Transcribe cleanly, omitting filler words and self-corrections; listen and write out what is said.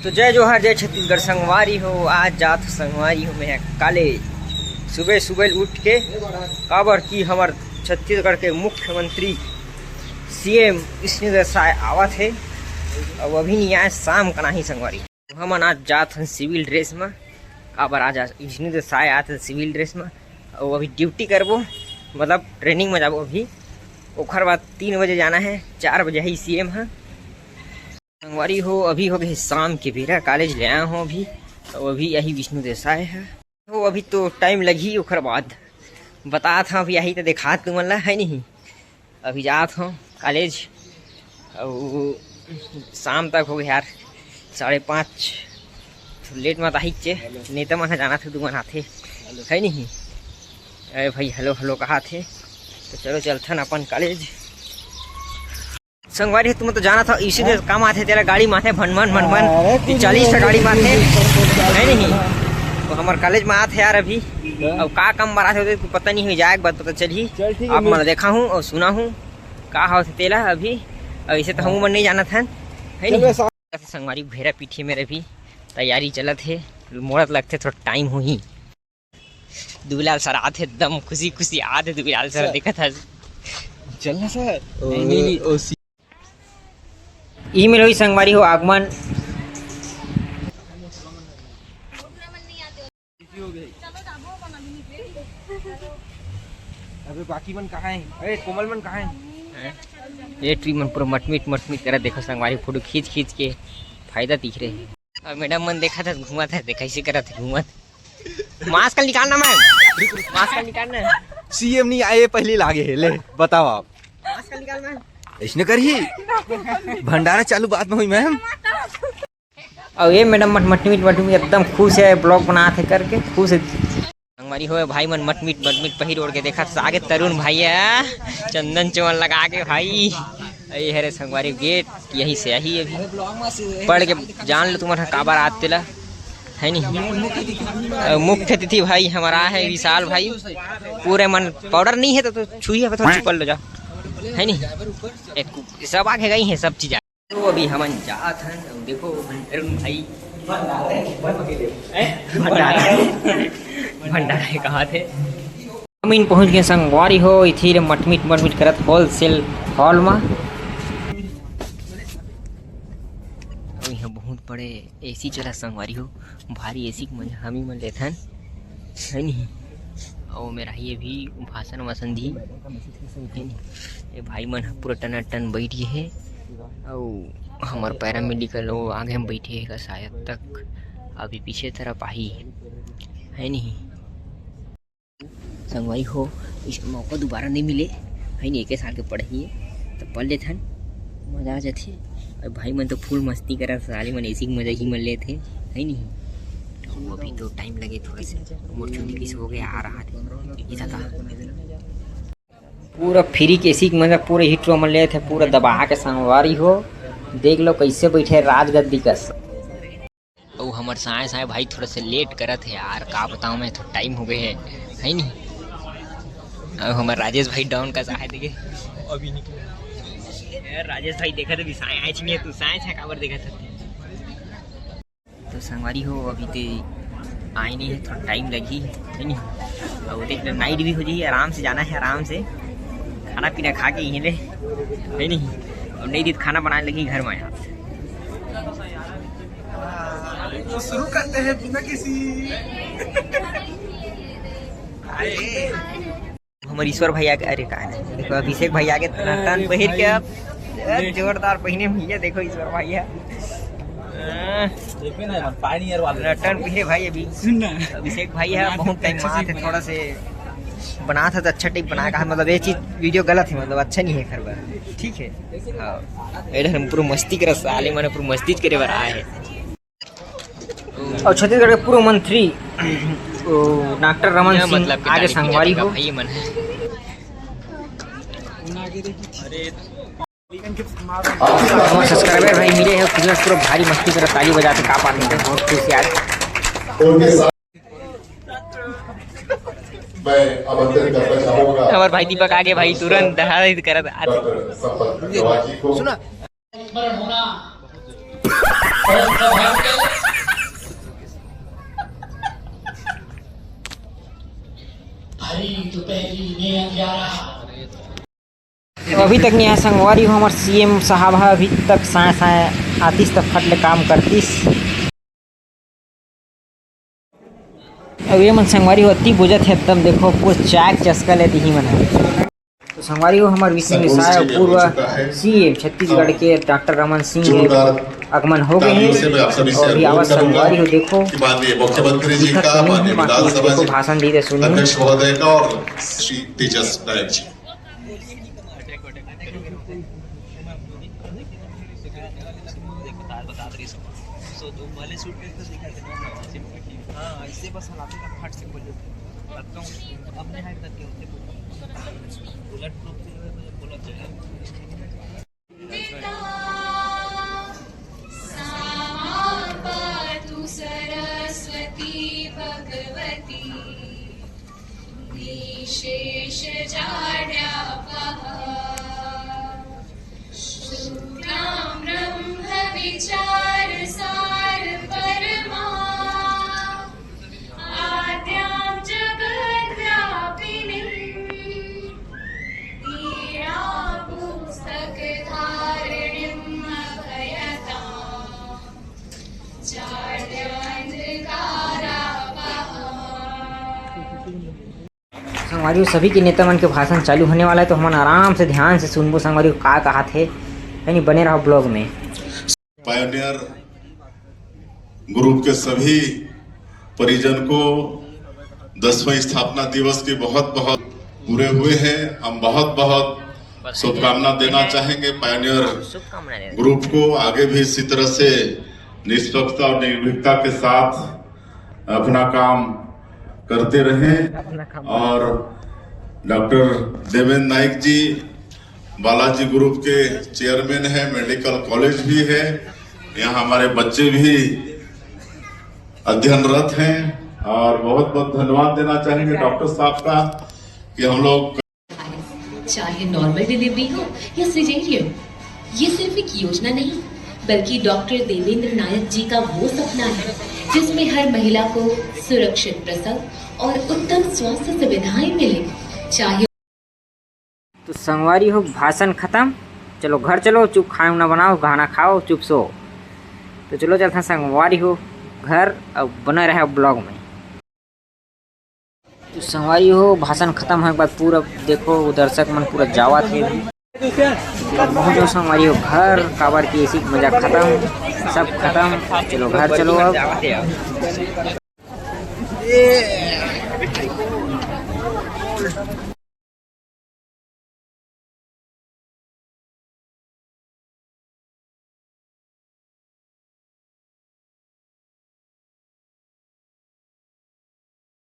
तो जय जोहार जय छत्तीसगढ़ संगवारी हो। आज जात संगवारी हो मैं कॉलेज सुबह सुबह उठ के काबर की हमार छत्तीसगढ़ के मुख्यमंत्री सीएम विष्णुदेव साय आवत है और अभी नहीं आए शाम का नहीं संगवारी। हम आज जात हैं सिविल ड्रेस में काबर आज विष्णुदेव साय आते हैं सिविल ड्रेस में और अभी ड्यूटी करबो मतलब ट्रेनिंग में जाबो। अभी ओखर बाद 3 बजे जाना है, 4 बजे ही सीएम है संगवारी हो। अभी हो गए शाम के बेरा कॉलेज ले आया हूँ अभी और अभी यही विष्णुदेव साय है तो अभी तो टाइम लगी। ओखर बाद बता था अभी यही तो देखा तुम ला है नहीं। अभी जात हूँ कॉलेज और शाम तक हो गया यार 5:30 लेट मत आई चे नहीं तो मन जाना थे तुम आते है नहीं। अरे भाई हेलो हेलो कहा थे तो चलो चलते न अपन कॉलेज संगवारी। तुम तो जाना था इसी से काम आते तेरा गाड़ी माथे भनभन भनभन 40 गाड़ी माथे है नहीं। तो हमारे कॉलेज में आते यार अभी अब का काम बना थे तो पता नहीं हो जाएगा बात पता चली। अब मैं देखा हूँ और सुना हूँ का हो तेला अभी ऐसे तो हम मन नहीं जाना था है नहीं। संगवारी भेरा पीठी मेरे भी तैयारी चलत है मोड़त लगते थोड़ा टाइम हो ही। दुबलाल सर आते एकदम खुशी खुशी आते दुबलाल सर देखा था चलना सर ईमेल हुई संगवारी हो आगमन। अबे बाकी मन कहाँ है? अरे कोमल मन कहाँ है? ये ट्री मन पूरा मटमिट करा देखो संगवारी फोटो खींच के फायदा दिख रहे हैं। और मैडम मन देखा था घुमा था देखा इसे करा था घुमा था। मास्क निकालना मैम मास्क निकालना। सीएम नहीं आए पहले लागे ले बताओ आप मास्क निकाल मैम इसने करी भंडारा चालू बात में हुई मैम। और ये मैडम मटमीट एकदम खुश है ब्लॉग बनाते करके खुश है संगवारी हो। भाई मन मटमीट पहिर ओढ़ के देखा आगे तरुण भाई है चंदन चवन लगा के भाई ये है रे संगवारी गेट यही से यही अभी पढ़ के जान लो तुम्हारा काबर आते ला है नहीं। मुख्य अतिथि भाई हमारा है विशाल भाई पूरे मन पाउडर नहीं है तो छुई है थोड़ा छुपल लो जाओ है नहीं। सब आगे गई है सब चीज तो अभी हम जात हैं देखो भाई भंडारा कहाँ थे हम इन पहुँच गए संगवारी हो इथी मटमीट करत होलसेल हॉल में। यहाँ बहुत बड़े एसी चला संगवारी हो भारी एसी के मजा हम ही मन लेते हैं है नहीं। और मेरा ये भी भाषण वासन दी ये भाई मन पूरा टन बैठे है और हमारे पैरामेडिकल वो आगे हम बैठे है शायद तक अभी पीछे तरफ आई है नहीं। संगवारी हो इस मौका दोबारा नहीं मिले है नहीं। 1 साल के पढ़ाई है तो पढ़ लेते हैं मजा आ जाते। और भाई मन तो फुल मस्ती करा साली मन ऐसी मजा ही मन लेते है नहीं। तो अभी तो टाइम लगे थोड़ा सा मोर छुट्टी किस हो गया आ रहा था पूरा फ्री के सीख मतलब पूरे हिट मन ले थे पूरा दबा के संगवारी हो देख लो कैसे बैठे राजगद्दी कस। और हमार साए भाई थोड़ा सा लेट करत है यार का बताऊँ मैं थोड़ा टाइम हो गए है नहीं। और हमारे राजेश भाई डाउन का साए देखे अभी निकले राजेश भाई देखा था साए आए नहीं तू साए छा काबर देखा था तो संगवारी हो अभी तो आए नहीं है थोड़ा टाइम लगी है नहीं। और देख नाइट भी हो जाइए आराम से जाना है आराम से खाना पीना खा के यहीं ले है नहीं। और नहीं दी खाना बनाने लगी घर में यहाँ तो शुरू करते हैं बिना किसी हमारे ईश्वर भाई आगे अरे कहा देखो अभिषेक भाई आगे टन पहिर के अब जोरदार पहिने भैया देखो ईश्वर भाई है टन पहिरे भाई अभी अभिषेक भाई है बहुत टाइम से थोड़ा से बना था तो अच्छा टाइप बना का मतलब ये चीज वीडियो गलत है मतलब अच्छा नहीं है खरबर ठीक है। हाँ इधर हम पूरा मस्ती कर साले मैंने पूरा मस्ती करे बर आए है। और छत्तीसगढ़ के पूर्व मंत्री डॉक्टर रमन सिंह मतलब आगे संगवारी हो भाई मन है। और सब्सक्राइबर भाई मिले हैं पूरा भारी मस्ती कर ताली बजाते का पाते हैं बहुत खुश यार। हमारे भाई दीपक आगे भाई तुरंत दहाड़ कर तो अभी तक नहीं आया संगवारी हो हमारे सीएम साहब है, अभी तक साए साए आतिश तक फटले काम करतीस। अब ये मन संगवारी हो अति बुझत है एकदम, देखो पूरा चाक चस्का लेती ही मन है। तो संगवारी हो हमारे विष्णु मिश्रा पूर्व सीएम छत्तीसगढ़ के डॉक्टर रमन सिंह के आगमन हो गए हैं और अभी आवाज संगवारी हो देखो मुख्यमंत्री जी का, माननीय विधानसभा देखो भाषण दी सुनिए अध्यक्ष महोदय का और श्री तेजस नायक जी। सरस्वती भगवती विशेष जाड्यापः शुक्लां ब्रह्म विचार सार परमा आद्यां जगद्व्यापिनीं वीणा पुस्तकधारिणीं अभयताम् संगवारी सभी के नेता मन के भाषण चालू होने वाला है, तो हम आराम से ध्यान से सुनबो संगवारी का कहा थे, यानी बने रहो ब्लॉग में। पायोनियर ग्रुप के सभी परिजन को 10वें स्थापना दिवस के बहुत बहुत पूरे हुए हैं। हम बहुत बहुत शुभकामना देना चाहेंगे पायोनियर ग्रुप को, आगे भी इसी तरह से निष्पक्षता और निर्भीकता के साथ अपना काम करते रहें। और डॉक्टर देवेंद्र नाइक जी बालाजी ग्रुप के चेयरमैन हैं, मेडिकल कॉलेज भी है, यहाँ हमारे बच्चे भी अध्ययनरत हैं और बहुत बहुत धन्यवाद देना चाहेंगे डॉक्टर साहब का कि हम लोग, चाहे नॉर्मल डिलीवरी हो या सिजेरियन, ये सिर्फ एक योजना नहीं बल्कि डॉक्टर देवेंद्र नायक जी का वो सपना है जिसमें हर महिला को सुरक्षित प्रसव और उत्तम स्वास्थ्य सुविधाएं मिले। चाहे तो संगवारी हो भाषण खत्म, चलो घर चलो, चुप खाना ना बनाओ, खाना खाओ, चुप सो। तो चलो चलते संगवारी हो घर, अब बना रहे ब्लॉग में। तो संगवारी हो भाषण खत्म होने के बाद पूरा देखो दर्शक मन पूरा जावा थे, पहुँचो संगवारी हो घर, काबर की ऐसी मजा खत्म, सब खत्म, चलो घर चलो अब।